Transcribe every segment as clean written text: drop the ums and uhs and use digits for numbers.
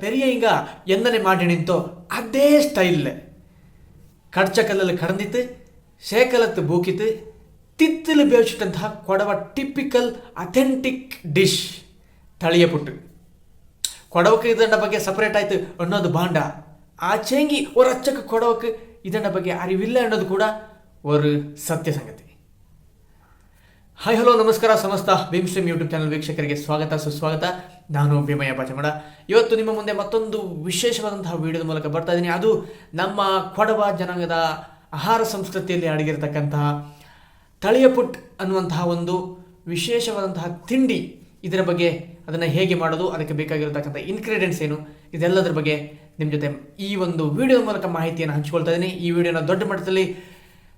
ಪೆರಿಯಂಗ ಎಂದನೆ ಮಾಡಿ ನಿಂತೋ ಅದೇ ಸ್ಟೈಲ್ ಕಡ್ಚಕಲ್ಲಲ್ಲಿ ಕಡಂದಿತ್ತು ಶೇಕಲತ್ತು ಬೂಕಿತ್ತು ತಿತ್ತಲು ಬೇಯಿಸಿಟ್ಟಂತಹ ಕೊಡವ ಟಿಪಿಕಲ್ ಅಥೆಂಟಿಕ್ ಡಿಶ್ ತಳಿಯ ಪುಟ್ಟು ಕೊಡವಕ್ಕೆ ಇದನ್ನ ಬಗ್ಗೆ ಸಪರೇಟ್ ಆಯ್ತು ಅನ್ನೋದು ಬಾಂಡ ಆಚೆಂಗಿ ஒரு ಅಚ್ಚಕ್ಕೆ ಕೊಡವಕ್ಕೆ ಇದನ್ನ ಬಗ್ಗೆ ಅರಿವಿಲ್ಲ ಅನ್ನೋದು ಕೂಡ ಒಂದು ಸತ್ಯ ಸಂಗತಿ. ಹಾಯ್ ಹಲೋ ನಮಸ್ಕಾರ ಸಮಸ್ತ ಭೀಮ್ಸ್ಟ್ರೀಮ್ ಯೂಟ್ಯೂಬ್ ಚಾನಲ್ ವೀಕ್ಷಕರಿಗೆ ಸ್ವಾಗತ ಸುಸ್ವಾಗತ. ನಾನು ಭೀಮಯ್ಯ ಪಾಚಮಡ. ಇವತ್ತು ನಿಮ್ಮ ಮುಂದೆ ಮತ್ತೊಂದು ವಿಶೇಷವಾದಂತಹ ವಿಡಿಯೋದ ಮೂಲಕ ಬರ್ತಾ ಇದ್ದೀನಿ. ಅದು ನಮ್ಮ ಕೊಡವ ಜನಾಂಗದ ಆಹಾರ ಸಂಸ್ಕೃತಿಯಲ್ಲಿ ಅಡಗಿರತಕ್ಕಂತಹ ತಳಿಯ ಪುಟ್ ಅನ್ನುವಂತಹ ಒಂದು ವಿಶೇಷವಾದಂತಹ ತಿಂಡಿ. ಇದರ ಬಗ್ಗೆ ಅದನ್ನು ಹೇಗೆ ಮಾಡೋದು, ಅದಕ್ಕೆ ಬೇಕಾಗಿರತಕ್ಕಂಥ ಇನ್ಗ್ರೀಡಿಯೆಂಟ್ಸ್ ಏನು, ಇದೆಲ್ಲದರ ಬಗ್ಗೆ ನಿಮ್ಮ ಜೊತೆ ಈ ಒಂದು ವಿಡಿಯೋದ ಮೂಲಕ ಮಾಹಿತಿಯನ್ನು ಹಂಚ್ಕೊಳ್ತಾ ಇದ್ದೀನಿ. ಈ ವಿಡಿಯೋನ ದೊಡ್ಡ ಮಟ್ಟದಲ್ಲಿ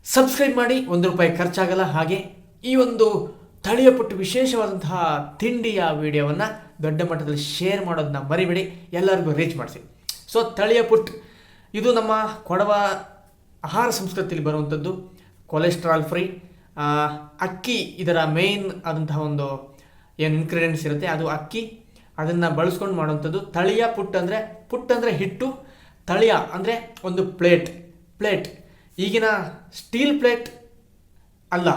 ಸಬ್ಸ್ಕ್ರೈಬ್ ಮಾಡಿ, ₹1 ಖರ್ಚಾಗಲ್ಲ. ಹಾಗೆ ಈ ಒಂದು ತಳಿಯ ಪುಟ್ಟು ವಿಶೇಷವಾದಂತಹ ತಿಂಡಿಯ ವಿಡಿಯೋವನ್ನು ದೊಡ್ಡ ಮಟ್ಟದಲ್ಲಿ ಶೇರ್ ಮಾಡೋದನ್ನ ಮರಿಬೇಡಿ, ಎಲ್ಲರಿಗೂ ರೀಚ್ ಮಾಡಿಸಿ. ಸೊ ತಳಿಯ ಪುಟ್ ಇದು ನಮ್ಮ ಕೊಡವ ಆಹಾರ ಸಂಸ್ಕೃತಿಯಲ್ಲಿ ಬರುವಂಥದ್ದು. ಕೊಲೆಸ್ಟ್ರಾಲ್ ಫ್ರೀ ಅಕ್ಕಿ ಇದರ ಮೇನ್ ಆದಂತಹ ಒಂದು ಏನು ಇನ್ಗ್ರೀಡಿಯೆಂಟ್ಸ್ ಇರುತ್ತೆ ಅದು ಅಕ್ಕಿ, ಅದನ್ನು ಬಳಸ್ಕೊಂಡು ಮಾಡುವಂಥದ್ದು. ತಳಿಯ ಪುಟ್ ಅಂದರೆ ಹಿಟ್ಟು, ತಳಿಯ ಅಂದರೆ ಒಂದು ಪ್ಲೇಟ್ ಈಗಿನ ಸ್ಟೀಲ್ ಪ್ಲೇಟ್ ಅಲ್ಲ,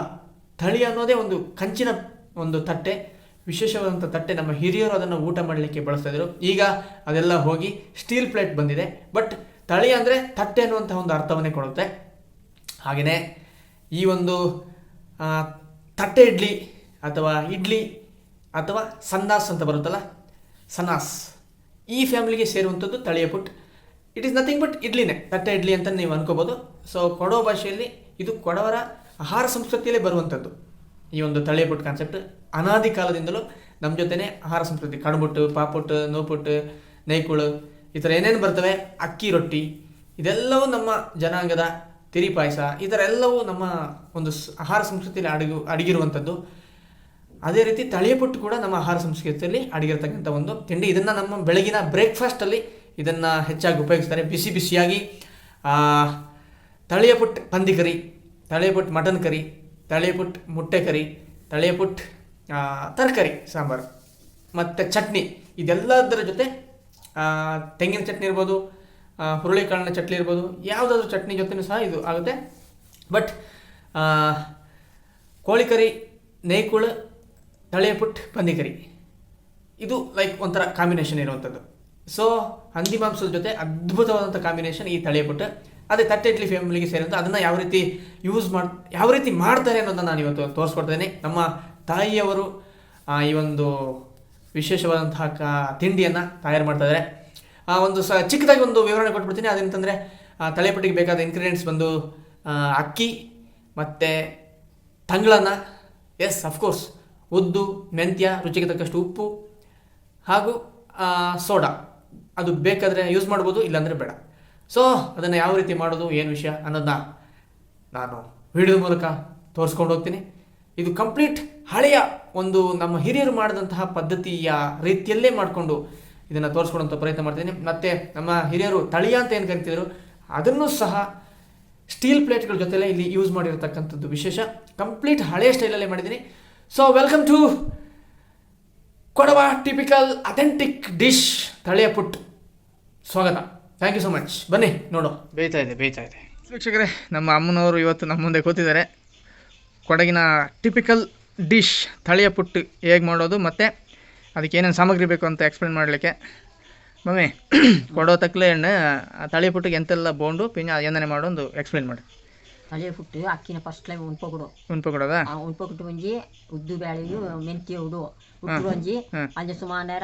ತಳಿ ಅನ್ನೋದೇ ಒಂದು ಕಂಚಿನ ಒಂದು ತಟ್ಟೆ, ವಿಶೇಷವಾದಂಥ ತಟ್ಟೆ. ನಮ್ಮ ಹಿರಿಯರು ಅದನ್ನು ಊಟ ಮಾಡಲಿಕ್ಕೆ ಬಳಸ್ತಾ ಇದ್ರು. ಈಗ ಅದೆಲ್ಲ ಹೋಗಿ ಸ್ಟೀಲ್ ಪ್ಲೇಟ್ ಬಂದಿದೆ. ಬಟ್ ತಳಿ ಅಂದರೆ ತಟ್ಟೆ ಅನ್ನುವಂಥ ಒಂದು ಅರ್ಥವನ್ನೇ ಕೊಡುತ್ತೆ. ಹಾಗೆಯೇ ಈ ಒಂದು ತಟ್ಟೆ ಇಡ್ಲಿ ಅಥವಾ ಸನ್ನಾಸ್ ಅಂತ ಬರುತ್ತಲ್ಲ, ಸನ್ನಾಸ್, ಈ ಫ್ಯಾಮಿಲಿಗೆ ಸೇರುವಂಥದ್ದು ತಳಿಯ ಪುಟ್. ಇಟ್ ಈಸ್ ನಥಿಂಗ್ ಬಟ್ ಇಡ್ಲಿನೇ, ತಟ್ಟೆ ಇಡ್ಲಿ ಅಂತ ನೀವು ಅನ್ಕೋಬೋದು. ಸೊ ಕೊಡವ ಭಾಷೆಯಲ್ಲಿ ಇದು ಕೊಡವರ ಆಹಾರ ಸಂಸ್ಕೃತಿಯಲ್ಲೇ ಬರುವಂಥದ್ದು. ಈ ಒಂದು ತಳಿಯ ಪುಟ್ ಕಾನ್ಸೆಪ್ಟ್ ಅನಾದಿ ಕಾಲದಿಂದಲೂ ನಮ್ಮ ಜೊತೆನೇ ಆಹಾರ ಸಂಸ್ಕೃತಿ. ಕಡುಬುಟ್ಟು, ಪಾಪುಟ್ಟು, ನೋಪುಟ್ಟು, ನೈಕುಳು, ಈ ಥರ ಏನೇನು ಬರ್ತವೆ, ಅಕ್ಕಿ ರೊಟ್ಟಿ, ಇದೆಲ್ಲವೂ ನಮ್ಮ ಜನಾಂಗದ ತಿರಿ ಪಾಯಸ, ಈ ಥರ ಎಲ್ಲವೂ ನಮ್ಮ ಒಂದು ಆಹಾರ ಸಂಸ್ಕೃತಿಯಲ್ಲಿ ಅಡಗಿರುವಂಥದ್ದು. ಅದೇ ರೀತಿ ತಳಿಯ ಪುಟ್ಟು ಕೂಡ ನಮ್ಮ ಆಹಾರ ಸಂಸ್ಕೃತಿಯಲ್ಲಿ ಅಡಗಿರ್ತಕ್ಕಂಥ ಒಂದು ತಿಂಡಿ. ಇದನ್ನು ನಮ್ಮ ಬೆಳಗಿನ ಬ್ರೇಕ್ಫಾಸ್ಟಲ್ಲಿ ಇದನ್ನು ಹೆಚ್ಚಾಗಿ ಉಪಯೋಗಿಸ್ತಾರೆ. ಬಿಸಿ ಬಿಸಿಯಾಗಿ ತಳಿಯ ಪುಟ್ ಪಂದಿ ಕರಿ, ತಳಿಯ ಪುಟ್ ಮಟನ್ ಕರಿ, ತಳಿಯ ಪುಟ್ ಮೊಟ್ಟೆ ಕರಿ, ತಳಿಯ ಪುಟ್ ತರಕಾರಿ ಸಾಂಬಾರು ಮತ್ತು ಚಟ್ನಿ, ಇದೆಲ್ಲದರ ಜೊತೆ ತೆಂಗಿನ ಚಟ್ನಿ ಇರ್ಬೋದು, ಹುರುಳಿಕಾಳಿನ ಚಟ್ನಿ ಇರ್ಬೋದು, ಯಾವುದಾದ್ರೂ ಚಟ್ನಿ ಜೊತೆನೂ ಸಹ ಇದು ಆಗುತ್ತೆ. ಬಟ್ ಕೋಳಿ ಕರಿ, ನೈಕುಳು, ತಳಿಯ ಪುಟ್, ಪಂದಿ ಕರಿ, ಇದು ಲೈಕ್ ಒಂಥರ ಕಾಂಬಿನೇಷನ್ ಇರುವಂಥದ್ದು. ಸೊ ಹಂದಿ ಮಾಂಸದ ಜೊತೆ ಅದ್ಭುತವಾದಂಥ ಕಾಂಬಿನೇಷನ್ ಈ ತಳಿಯ ಪುಟ್. ಅದೇ ತಟ್ಟೆ ಇಡ್ಲಿ ಫ್ಯಾಮಿಲಿಗೆ ಸೇರಿದಂಥ ಅದನ್ನು ಯಾವ ರೀತಿ ಮಾಡ್ತಾರೆ ಅನ್ನೋದನ್ನು ನಾನು ಇವತ್ತು ತೋರಿಸ್ಕೊಡ್ತೇನೆ. ನಮ್ಮ ತಾಯಿಯವರು ಈ ಒಂದು ವಿಶೇಷವಾದಂತಹ ತಿಂಡಿಯನ್ನು ತಯಾರು ಮಾಡ್ತಾಯಿದ್ದಾರೆ. ಒಂದು ಚಿಕ್ಕದಾಗಿ ಒಂದು ವಿವರಣೆ ಕೊಟ್ಬಿಡ್ತೀನಿ. ಅದೇಂತಂದರೆ ತಳಿಯ ಪುಟ್ಟಿಗೆ ಬೇಕಾದ ಇಂಗ್ರೀಡಿಯೆಂಟ್ಸ್ ಬಂದು ಅಕ್ಕಿ ಮತ್ತು ತಂಗಳನ್ನ, ಎಸ್ ಅಫ್ಕೋರ್ಸ್, ಉದ್ದು, ಮೆಂತ್ಯ, ರುಚಿಗೆ ತಕ್ಕಷ್ಟು ಉಪ್ಪು ಹಾಗೂ ಸೋಡಾ. ಅದು ಬೇಕಾದರೆ ಯೂಸ್ ಮಾಡ್ಬೋದು, ಇಲ್ಲಾಂದರೆ ಬೇಡ. ಸೊ ಅದನ್ನು ಯಾವ ರೀತಿ ಮಾಡೋದು, ಏನು ವಿಷಯ ಅನ್ನೋದನ್ನ ನಾನು ವಿಡಿಯೋದ ಮೂಲಕ ತೋರಿಸ್ಕೊಂಡು ಹೋಗ್ತೀನಿ. ಇದು ಕಂಪ್ಲೀಟ್ ಹಳೆಯ ಒಂದು ನಮ್ಮ ಹಿರಿಯರು ಮಾಡಿದಂತಹ ಪದ್ಧತಿಯ ರೀತಿಯಲ್ಲೇ ಮಾಡಿಕೊಂಡು ಇದನ್ನು ತೋರಿಸ್ಕೊಡುವಂಥ ಪ್ರಯತ್ನ ಮಾಡ್ತೀನಿ. ಮತ್ತು ನಮ್ಮ ಹಿರಿಯರು ತಳಿಯ ಅಂತ ಏನು ಕರಿತಿದ್ರು ಅದನ್ನು ಸಹ ಸ್ಟೀಲ್ ಪ್ಲೇಟ್ಗಳ ಜೊತೆಲೇ ಇಲ್ಲಿ ಯೂಸ್ ಮಾಡಿರತಕ್ಕಂಥದ್ದು ವಿಶೇಷ. ಕಂಪ್ಲೀಟ್ ಹಳೆಯ ಸ್ಟೈಲಲ್ಲೇ ಮಾಡಿದ್ದೀನಿ. So welcome to Kodava typical authentic dish ತಳಿಯ ಪುಟ್. ಸ್ವಾಗತ. Thank you so much. ಬನ್ನಿ ನೋಡು. ಬೇಯ್ತಾ ಇದೆ. ವೀಕ್ಷಕರೇ, ನಮ್ಮ ಅಮ್ಮನವರು ಇವತ್ತು ನಮ್ಮ ಮುಂದೆ ಕೂತಿದ್ದಾರೆ. ಕೊಡಗಿನ ಟಿಪಿಕಲ್ ಡಿಶ್ ತಳಿಯ ಪುಟ್ಟು ಹೇಗೆ ಮಾಡೋದು ಮತ್ತು ಅದಕ್ಕೆ ಏನೇನು ಸಾಮಗ್ರಿ ಬೇಕು ಅಂತ ಎಕ್ಸ್ಪ್ಲೇನ್ ಮಾಡಲಿಕ್ಕೆ. ಮಮ್ಮಿ ಕೊಡೋ ತಕ್ಕಲೆ ಎಣ್ಣೆ ತಳಿಯ ಪುಟ್ಟಿಗೆ ಎಂತೆಲ್ಲ ಬೋಂಡು ಪಿನ್ನ ಎಂದನೆ ಮಾಡೋದು ಎಕ್ಸ್ಪ್ಲೇನ್ ಮಾಡಿ. ತಳಿಯ ಪುಟ್ಟು ಅಕ್ಕಿನ ಫಸ್ಟ್ ಟೈಮ್ ಉಣ್ಪಕೊಡೋದಾ ಉಣ್ಪಕೊಟ್ಟು ಒಂಜಿ ಉದ್ದು ಬೇಳೆಯು ಮೆಂತ್ಯ ಉಡು ಉಟ್ಟು ಒಂಜಿ ಅಲ್ಲಿ ಸುಮಾರು ನೇರ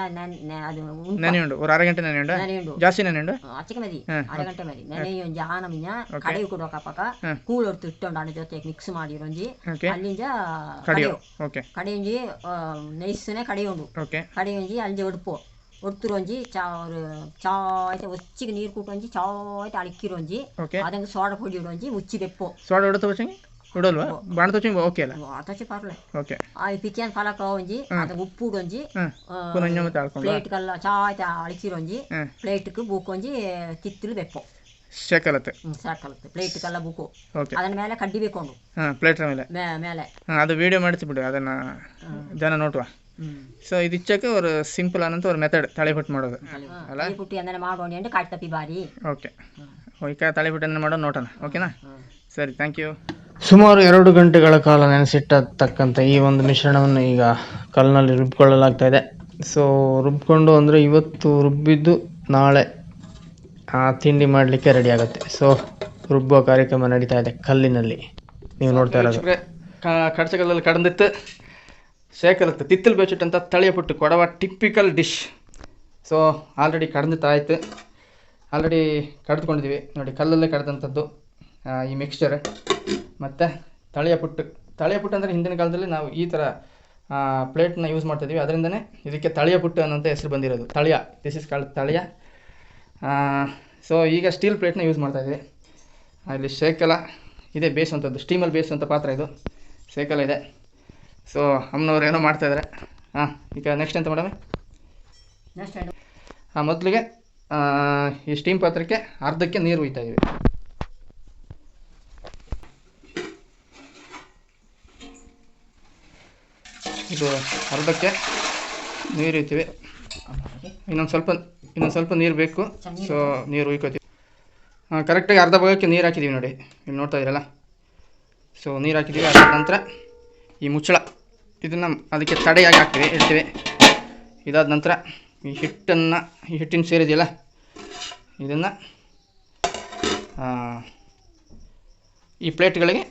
ಅದು ನೆನೆಯುಂಡು ಒಂದು ಅರ್ಧ ಗಂಟೆ ನೆನೆಯುಂಡು ಜಾಸ್ತಿ ನೆನೆಯುಂಡು ಅಚ್ಚಕ ಮದಿ ಅರ್ಧ ಗಂಟೆ ಮದಿ ನೆನೆಯ ಒಂಜಿ ಆನ ಮಿನ್ನ ಕಡೆಯು ಕೊಡುವ ಕಪಕ ಕೂಳೊಡ್ತು ಇಟ್ಟೊಂಡು ಅದ್ರ ಜೊತೆ ಮಿಕ್ಸ್ ಮಾಡಿರೊಂಜಿ ಅಲ್ಲಿಂಜ ಕಡೆಯೊಂಜಿ ನೈಸ್ನೆ ಕಡೆಯುಂಡು ಕಡೆಯೊಂಜಿ ಅಲ್ಲಿ ಒಡ್ತುರೊಂಜಿ ಚಾಯ್ತೆ ಒಚ್ಚಿಗೆ ನೀರು ಕೂಟೊಂಜಿ ಚಾಯ್ತೆ ಅಳಿಕ್ಕಿರೊಂಜಿ ಅದಂಗೆ ಸೋಡಾ ಪೊಡಿ ಇಡೊಂಜಿ ಮುಚ್ಚಿ ಬೆಪ್ಪು ಸೋಡಾ ಹೊಡೆತ ಉಡಲ್ವಾ ಬಾಣ ತೋಚಿ ಓಕೆ ಅಲ್ಲ ಆತಚಿ ಪರ್ಲೆ ಓಕೆ ಆ ಪಿಕ್ಯಾನ್ ಫಲಕ ಒಂಜಿ ಅದ ಉಪ್ಪು ಉಡೊಂಜಿ ಪ್ಲೇಟ್ ಕಲ್ಲ ಚಾಯ್ತೆ ಅಳಿಕ್ಕಿರೊಂಜಿ ಪ್ಲೇಟ್ ಕು ಬೂಕೊಂಜಿ ಕಿತ್ತಲು ಬೆಪ್ಪು ಶೇಕಲತ್ತೆ ಪ್ಲೇಟ್ ಕಲ್ಲ ಬುಕ್ಕು ಅದನ್ನ ಮೇಲೆ ಕಡ್ಡಿ ಬೇಕೊಂಡು ಪ್ಲೇಟ್ ಮೇಲೆ ಮೇಲೆ ಅದು ವಿಡಿಯೋ ಮಾಡಿಸಿ ಬಿಡು, ಅದನ್ನ ಜನ ನೋಡುವ. ಸೊ ಇದು ಇಚ್ಚಕ್ಕೆ ஒரு ಸಿಂಪಲ್ ಆನಂತ ஒரு ಮೆಥಡ್ ತಾಳಿಪಟ್ಟು ಮಾಡೋದು ಅಲ್ಲ ತಾಳಿಪುಟ್ಟು ಎಂದನೆ ಮಾಡೋಣ ಎಂದು ಕಾಡ್ತಪ್ಪಿ ಬಾರಿ. ಓಕೆ ಈಗ ತಾಳಿಪಟ್ಟನ್ನು ಮಾಡೋದು ನೋಡೋಣ. ಓಕೆನಾ, ಸರಿ, ಥ್ಯಾಂಕ್ ಯು. ಸುಮಾರು 2 ಗಂಟೆಗಳ ಕಾಲ ನೆನೆಸಿಟ್ಟತಕ್ಕಂಥ ಈ ಒಂದು ಮಿಶ್ರಣವನ್ನು ಈಗ ಕಲ್ಲಿನಲ್ಲಿ ರುಬ್ಕೊಳ್ಳಲಾಗ್ತಾ ಇದೆ. ಸೊ ರುಬ್ಕೊಂಡು ಅಂದರೆ ಇವತ್ತು ರುಬ್ಬಿದ್ದು ನಾಳೆ ತಿಂಡಿ ಮಾಡಲಿಕ್ಕೆ ರೆಡಿ ಆಗುತ್ತೆ. ಸೊ ರುಬ್ಬುವ ಕಾರ್ಯಕ್ರಮ ನಡೀತಾ ಇದೆ ಕಲ್ಲಿನಲ್ಲಿ, ನೀವು ನೋಡ್ತಾ ಇರೋದು. ಕಡಚಕಲ್ಲಲ್ಲಿ ಕಡಂದಿತ್ತು ಶೇಖಲತ್ತು ತಿತ್ತಲು ಬೇಚಿಟ್ಟಂಥ ತಳಿಯ puttu Kodava typical dish. So already ಕಡಂದಿತ್ತಾಯಿತು, ಆಲ್ರೆಡಿ ಕಡ್ದುಕೊಂಡಿದ್ದೀವಿ ನೋಡಿ. ಕಲ್ಲಲ್ಲೇ ಕಡ್ದಂಥದ್ದು ಈ ಮಿಕ್ಸ್ಚರ್ ಮತ್ತು ತಳಿಯ ಪುಟ್ಟು ಅಂದರೆ ಹಿಂದಿನ ಕಾಲದಲ್ಲಿ ನಾವು ಈ ಥರ ಪ್ಲೇಟ್ನ ಯೂಸ್ ಮಾಡ್ತಾಯಿದ್ದೀವಿ. ಅದರಿಂದನೇ ಇದಕ್ಕೆ ತಳಿಯ ಪುಟ್ಟು ಅನ್ನೋಂಥ ಹೆಸರು ಬಂದಿರೋದು. ತಳಿಯ, ದಿಸ್ ಇಸ್ ಕಾಲ್ಡ್ ತಳಿಯ. ಸೊ ಈಗ ಸ್ಟೀಲ್ ಪ್ಲೇಟ್ನ ಯೂಸ್ ಮಾಡ್ತಾಯಿದ್ದೀವಿ. ಅಲ್ಲಿ ಶೇಕಲ ಇದೆ ಬೇಯಿಸುವಂಥದ್ದು, ಸ್ಟೀಮಲ್ಲಿ ಬೇಯಿಸುವಂಥ ಪಾತ್ರ ಇದು, ಶೇಕಲ ಇದೆ. ಸೊ ಅಮ್ಮನವ್ರು ಏನೋ ಮಾಡ್ತಾಯಿದ್ದಾರೆ. ಈಗ ನೆಕ್ಸ್ಟ್ ಎಂತ ಮೇಡಮ್? ಮೊದಲಿಗೆ ಈ ಸ್ಟೀಮ್ ಪಾತ್ರಕ್ಕೆ ಅರ್ಧಕ್ಕೆ ನೀರು ಹುಯ್ತಾಯಿದ್ದೀವಿ. ಇದು ಅರ್ಧಕ್ಕೆ ನೀರು ಇರ್ತೀವಿ. ಇನ್ನೊಂದು ಸ್ವಲ್ಪ ನೀರು ಬೇಕು. ಸೊ ನೀರು ಹುಯ್ಕೋತೀವಿ. ಕರೆಕ್ಟಾಗಿ ಅರ್ಧ ಭಾಗಕ್ಕೆ ನೀರು ಹಾಕಿದ್ದೀವಿ ನೋಡಿ, ಇಲ್ಲಿ ನೋಡ್ತಾ ಇದ್ದೀರಲ್ಲ. ಸೊ ನೀರು ಹಾಕಿದ್ದೀವಿ. ಅದಾದ ನಂತರ ಈ ಮುಚ್ಚಳ ಇದನ್ನು ಅದಕ್ಕೆ ತಡೆಯಾಗಿ ಇಡ್ತೀವಿ. ಇದಾದ ನಂತರ ಈ ಹಿಟ್ಟಿನ ಸೇರಿದೆಯಲ್ಲ ಇದನ್ನು ಈ ಪ್ಲೇಟ್ಗಳಿಗೆ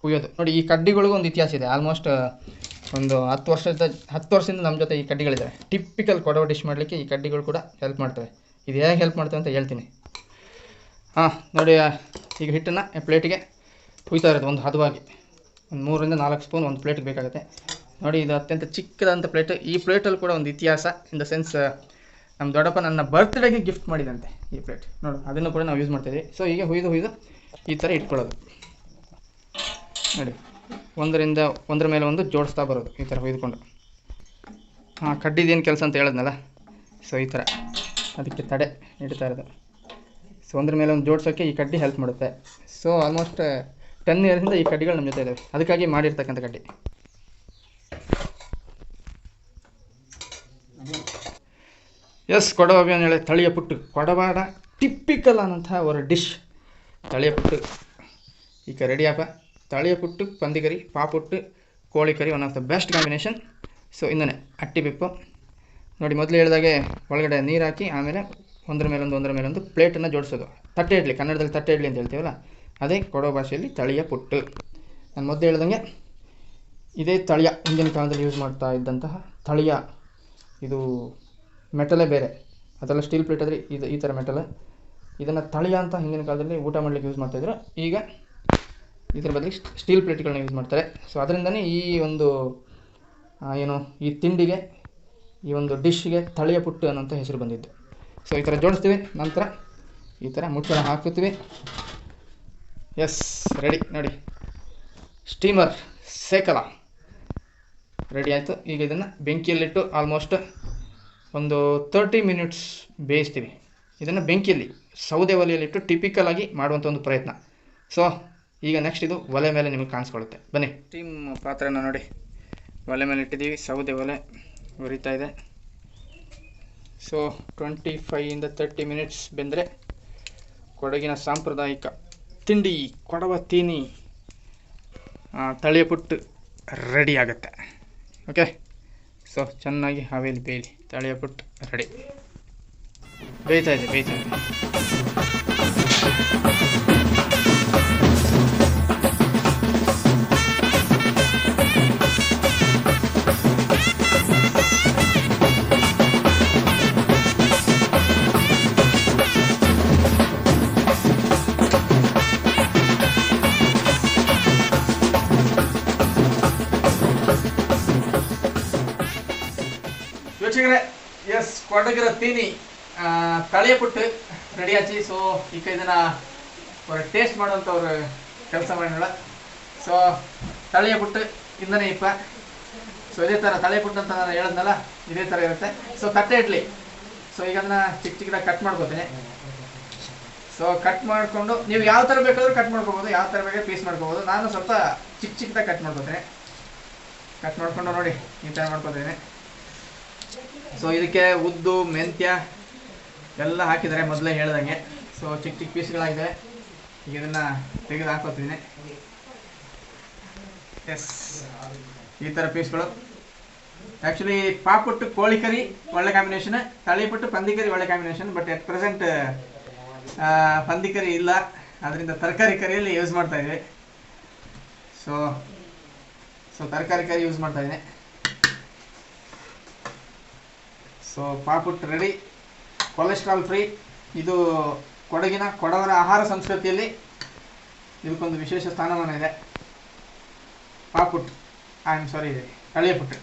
ಹುಯ್ಯೋದು ನೋಡಿ. ಈ ಕಡ್ಡಿಗಳಿಗೂ ಒಂದು ಇತಿಹಾಸ ಇದೆ. ಆಲ್ಮೋಸ್ಟ್ ಒಂದು 10 ವರ್ಷದಿಂದ ನಮ್ಮ ಜೊತೆ ಈ ಕಡ್ಡಿಗಳಿದ್ದಾವೆ. ಟಿಪಿಕಲ್ ಕೊಡವ ಡಿಶ್ ಮಾಡಲಿಕ್ಕೆ ಈ ಕಡ್ಡಿಗಳು ಕೂಡ ಹೆಲ್ಪ್ ಮಾಡ್ತವೆ. ಇದು ಹೇಗೆ ಹೆಲ್ಪ್ ಮಾಡ್ತವೆ ಅಂತ ಹೇಳ್ತೀನಿ. ನೋಡಿ, ಈಗ ಹಿಟ್ಟನ್ನು ಪ್ಲೇಟಿಗೆ ಹುಯ್ತಾ ಇರೋದು ಒಂದು ಹದವಾಗಿ. ಒಂದು 3 ರಿಂದ 4 ಸ್ಪೂನ್ ಒಂದು ಪ್ಲೇಟಿಗೆ ಬೇಕಾಗುತ್ತೆ ನೋಡಿ. ಇದು ಅತ್ಯಂತ ಚಿಕ್ಕದಂಥ ಪ್ಲೇಟ್. ಈ ಪ್ಲೇಟಲ್ಲಿ ಕೂಡ ಒಂದು ಇತಿಹಾಸ, ಇನ್ ದ ಸೆನ್ಸ್ ನಮ್ಮ ದೊಡ್ಡಪ್ಪ ನನ್ನ ಬರ್ತ್ಡೇಗೆ ಗಿಫ್ಟ್ ಮಾಡಿದಂತೆ ಈ ಪ್ಲೇಟ್ ನೋಡಿ. ಅದನ್ನು ಕೂಡ ನಾವು ಯೂಸ್ ಮಾಡ್ತಾಯಿದ್ದೀವಿ. ಸೊ ಈಗ ಹುಯ್ದು ಈ ಥರ ಇಟ್ಕೊಳ್ಳೋದು ನೋಡಿ. ಒಂದರ ಮೇಲೆ ಒಂದು ಜೋಡಿಸ್ತಾ ಬರೋದು ಈ ಥರ ಹುಯ್ದುಕೊಂಡು. ಕಡ್ಡಿದೇನು ಕೆಲಸ ಅಂತ ಹೇಳಿದ್ನಲ್ಲ. ಸೊ ಈ ಥರ ಅದಕ್ಕೆ ತಡೆ ಇಡ್ತಾ ಇರೋದು. ಸೊ ಒಂದ್ರ ಮೇಲೆ ಒಂದು ಜೋಡಿಸೋಕ್ಕೆ ಈ ಕಡ್ಡಿ ಹೆಲ್ಪ್ ಮಾಡುತ್ತೆ. ಸೊ ಆಲ್ಮೋಸ್ಟ್ 10 ಇಯರ್ಸಿಂದ ಈ ಕಡ್ಡಿಗಳು ನಮ್ಮ ಜೊತೆ ಇದ್ದಾವೆ. ಅದಕ್ಕಾಗಿ ಮಾಡಿರ್ತಕ್ಕಂಥ ಕಡ್ಡಿ. ಎಸ್, ಕೊಡವ ಹೇಳಿ ತಳಿಯ ಪುಟ್ಟು, ಕೊಡವಾಡ ಟಿಪಿಕಲ್ ಅನ್ನೋಂಥ ಒಂದು ಡಿಶ್ ತಳಿಯ ಪುಟ್ಟು. ಈಗ ರೆಡಿಯಪ್ಪ. ತಳಿಯ ಪುಟ್ಟು, ಪಂದಿಕರಿ, ಪಾಪುಟ್ಟು, ಕೋಳಿ curry, one of the best combination. So ಇನ್ನೇ ಅಟ್ಟಿಬಿಪ್ಪು ನೋಡಿ. ಮೊದಲು ಹೇಳಿದಾಗೆ ಒಳಗಡೆ ನೀರು ಹಾಕಿ ಆಮೇಲೆ ಒಂದರ ಮೇಲೊಂದು ಪ್ಲೇಟನ್ನು ಜೋಡಿಸೋದು. ತಟ್ಟೆ ಇಡ್ಲಿ, ಕನ್ನಡದಲ್ಲಿ ತಟ್ಟೆ ಇಡ್ಲಿ ಅಂತ ಹೇಳ್ತೀವಲ್ಲ, ಅದೇ ಕೊಡವ ಭಾಷೆಯಲ್ಲಿ ತಳಿಯ ಪುಟ್ಟು. ನಾನು ಮೊದಲು ಹೇಳ್ದಂಗೆ ಇದೇ ತಳಿಯ ಹಿಂದಿನ ಕಾಲದಲ್ಲಿ ಯೂಸ್ ಮಾಡ್ತಾ ಇದ್ದಂತಹ ತಳಿಯ. ಇದು ಮೆಟಲೇ ಬೇರೆ, ಅದೆಲ್ಲ ಸ್ಟೀಲ್ ಪ್ಲೇಟ್ ಆದರೆ ಈ ಥರ ಮೆಟಲ್. ಇದನ್ನು ತಳಿಯ ಅಂತ ಹಿಂದಿನ ಕಾಲದಲ್ಲಿ ಊಟ ಮಾಡಲಿಕ್ಕೆ ಯೂಸ್ ಮಾಡ್ತಾಯಿದ್ರು. ಈಗ ಇದರ ಬದಲಿಗೆ ಸ್ಟೀಲ್ ಪ್ಲೇಟ್ಗಳನ್ನ ಯೂಸ್ ಮಾಡ್ತಾರೆ. ಸೊ ಅದರಿಂದನೇ ಈ ಒಂದು ಈ ತಿಂಡಿಗೆ, ಈ ಒಂದು ಡಿಶ್ಗೆ ತಳಿಯ ಪುಟ್ಟು ಅನ್ನೋಂಥ ಹೆಸರು ಬಂದಿದ್ದು. ಸೊ ಈ ಥರ ಜೋಡಿಸ್ತೀವಿ. ನಂತರ ಈ ಥರ ಮುಚ್ಚಳ ಹಾಕ್ತೀವಿ. ಎಸ್, ರೆಡಿ ನೋಡಿ. ಸ್ಟೀಮರ್ ಸೇಕಲ ರೆಡಿ ಆಯಿತು. ಈಗ ಇದನ್ನು ಬೆಂಕಿಯಲ್ಲಿಟ್ಟು ಆಲ್ಮೋಸ್ಟ್ ಒಂದು 30 ಮಿನಿಟ್ಸ್ ಬೇಯಿಸ್ತೀವಿ. ಇದನ್ನು ಬೆಂಕಿಯಲ್ಲಿ, ಸೌದೆ ಒಲೆಯಲ್ಲಿಟ್ಟು ಟಿಪಿಕಲ್ ಆಗಿ ಮಾಡುವಂಥ ಒಂದು ಪ್ರಯತ್ನ. ಸೊ ಈಗ ನೆಕ್ಸ್ಟ್ ಇದು ಒಲೆ ಮೇಲೆ ನಿಮಗೆ ಕಾಣಿಸ್ಕೊಳ್ಳುತ್ತೆ. ಬನ್ನಿ. ಸ್ಟೀಮ್ ಪಾತ್ರೆನ ನೋಡಿ ಒಲೆ ಮೇಲೆ ಇಟ್ಟಿದ್ದೀವಿ. ಸೌದೆ ಒಲೆ ಉರಿತಾ ಇದೆ. ಸೊ 25 ಇಂದ 30 ಮಿನಿಟ್ಸ್ ಬೆಂದರೆ ಕೊಡಗಿನ ಸಾಂಪ್ರದಾಯಿಕ ತಿಂಡಿ ಕೊಡವ ತೀನಿ ತಳಿಯ ಪುಟ್ಟು ರೆಡಿ ಆಗುತ್ತೆ. ಓಕೆ, ಸೊ ಚೆನ್ನಾಗಿ ಹವೇಲಿ ಬೇಯಲಿ. ತಳಿಯ ಪುಟ್ಟು ರೆಡಿ. ಬೇಯ್ತಾ ಇದೆ. ವೀಕ್ಷಕರೇ, ಎಸ್, ಕೊಡಗಿರ ತೀನಿ ತಳಿಯ ಪುಟ್ಟು ರೆಡಿ ಆಚಿ. ಸೊ ಈಗ ಇದನ್ನು ಟೇಸ್ಟ್ ಮಾಡುವಂಥವ್ರು ಕೆಲಸ ಮಾಡಿಲ್ಲ. ಸೊ ತಳಿಯ ಪುಟ್ಟು ಇಂದನೇ ಇಪ್ಪ. ಸೊ ಇದೇ ಥರ ತಳಿಯ ಪುಟ್ಟು ಅಂತ ನಾನು ಹೇಳಿದ್ನಲ್ಲ, ಇದೇ ಥರ ಇರುತ್ತೆ. ಸೊ ತಟ್ಟೆ ಇಡ್ಲಿ. ಸೊ ಈಗ ಅದನ್ನು ಚಿಕ್ಕದಾಗಿ ಕಟ್ ಮಾಡ್ಕೋತೀನಿ. ಸೊ ಕಟ್ ಮಾಡಿಕೊಂಡು ನೀವು ಯಾವ ಥರ ಬೇಕಾದರೂ ಕಟ್ ಮಾಡ್ಕೋಬೋದು, ಯಾವ ಥರ ಬೇಕಾದ್ರೆ ಪೀಸ್ ಮಾಡ್ಕೋಬೋದು. ನಾನು ಸ್ವಲ್ಪ ಚಿಕ್ಕದಾಗಿ ಕಟ್ ಮಾಡ್ಕೋತೀನಿ. ಕಟ್ ಮಾಡ್ಕೊಂಡು ನೋಡಿ ಈ ಥರ ಮಾಡ್ಕೊತಿದ್ದೀನಿ. ಸೊ ಇದಕ್ಕೆ ಉದ್ದು ಮೆಂತ್ಯ ಎಲ್ಲ ಹಾಕಿದ್ದಾರೆ ಮೊದಲೇ ಹೇಳ್ದಂಗೆ. ಸೊ ಚಿಕ್ಕ ಚಿಕ್ಕ ಪೀಸ್ಗಳಾಗಿದೆ. ಈಗ ಇದನ್ನು ತೆಗೆದು ಹಾಕೋತಿದ್ದೀನಿ. ಎಸ್, ಈ ಥರ ಪೀಸ್ಗಳು. ಆ್ಯಕ್ಚುಲಿ ಪಾಪುಟ್ಟು ಕೋಳಿ ಕರಿ ಒಳ್ಳೆ ಕಾಂಬಿನೇಷನ್, ತಳಿಪುಟ್ಟು ಪಂದಿ ಕರಿ ಒಳ್ಳೆ ಕಾಂಬಿನೇಷನ್. ಬಟ್ ಎಟ್ ಪ್ರೆಸೆಂಟ್ ಪಂದಿ ಕರಿ ಇಲ್ಲ, ಅದರಿಂದ ತರಕಾರಿ ಕರಿಯಲ್ಲಿ ಯೂಸ್ ಮಾಡ್ತಾಯಿದ್ವಿ. ಸೊ ತರಕಾರಿ ಕರಿ ಯೂಸ್ ಮಾಡ್ತಾಯಿದ್ದೀನಿ. ಸೊ ಪಾಪುಟ್ಟು ರೆಡಿ, ಕೊಲೆಸ್ಟ್ರಾಲ್ ಫ್ರೀ. ಇದು ಕೊಡವರ ಆಹಾರ ಸಂಸ್ಕೃತಿಯಲ್ಲಿ ಇದಕ್ಕೊಂದು ವಿಶೇಷ ಸ್ಥಾನಮಾನ ಇದೆ. ಪಾಪುಟ್ಟು, ತಳಿಯ ಪುಟ್ಟು.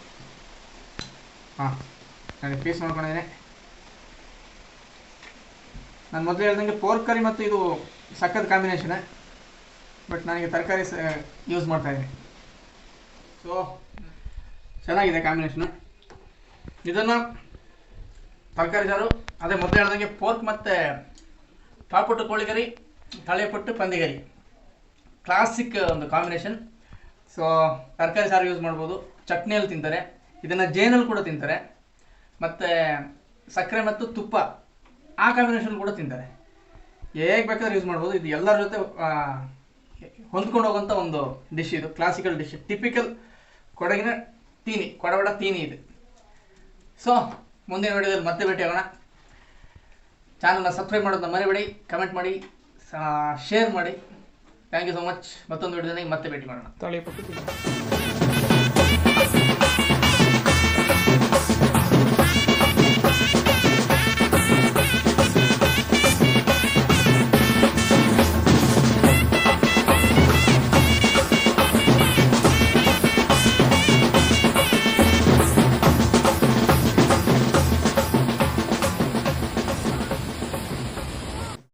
ಹಾಂ, ನಾನು ಪೀಸ್ ಮಾಡ್ಕೊಂಡಿದ್ದೀನಿ. ನಾನು ಮೊದಲು ಹೇಳ್ದಂಗೆ ಪೋರ್ಕ್ ಕರಿ ಮತ್ತು ಇದು ಸಖತ್ ಕಾಂಬಿನೇಷನ್. ಬಟ್ ನನಗೆ ತರಕಾರಿ ಯೂಸ್ ಮಾಡ್ತಾಯಿದ್ದೀನಿ. ಸೊ ಚೆನ್ನಾಗಿದೆ ಕಾಂಬಿನೇಷನು. ಇದನ್ನು ತರಕಾರಿ ಸಾರು, ಅದೇ ಮೊದಲು ಹೇಳ್ದಂಗೆ ಪೋರ್ಕ್ ಮತ್ತು ಪಾಪುಟ್ಟು ಕೋಳಿ ಕರಿ, ತಳಿಪುಟ್ಟು ಪಂದಿಗರಿ, ಕ್ಲಾಸಿಕ್ ಒಂದು ಕಾಂಬಿನೇಷನ್. ಸೊ ತರಕಾರಿ ಸಾರು ಯೂಸ್ ಮಾಡ್ಬೋದು, ಚಟ್ನಿಯಲ್ಲಿ ತಿಂತಾರೆ, ಇದನ್ನು ಜೇನಲ್ಲಿ ಕೂಡ ತಿಂತಾರೆ, ಮತ್ತು ಸಕ್ಕರೆ ಮತ್ತು ತುಪ್ಪ ಆ ಕಾಂಬಿನೇಷನ್ ಕೂಡ ತಿಂತಾರೆ. ಹೇಗೆ ಬೇಕಾದ್ರೂ ಯೂಸ್ ಮಾಡ್ಬೋದು. ಇದು ಎಲ್ಲರ ಜೊತೆ ಹೊಂದ್ಕೊಂಡು ಹೋಗೋಂಥ ಒಂದು ಡಿಶ್. ಇದು ಕ್ಲಾಸಿಕಲ್ ಡಿಶ್, ಟಿಪಿಕಲ್ ಕೊಡಗಿನ ತೀನಿ, ಕೊಡವಡ ತೀನಿ ಇದು. ಸೊ ಮುಂದಿನ ವಿಡಿಯೋದಲ್ಲಿ ಮತ್ತೆ ಭೇಟಿ ಆಗೋಣ. ಚಾನಲ್ನ ಸಬ್ಸ್ಕ್ರೈಬ್ ಮಾಡೋದನ್ನ ಮರಿಬೇಡಿ, ಕಮೆಂಟ್ ಮಾಡಿ, ಶೇರ್ ಮಾಡಿ. Thank you so much. ಮತ್ತೊಂದು ವಿಡಿಯೋದಲ್ಲಿ ಮತ್ತೆ ಭೇಟಿ ಮಾಡೋಣ. ತಳಿಪುಟ್ಟು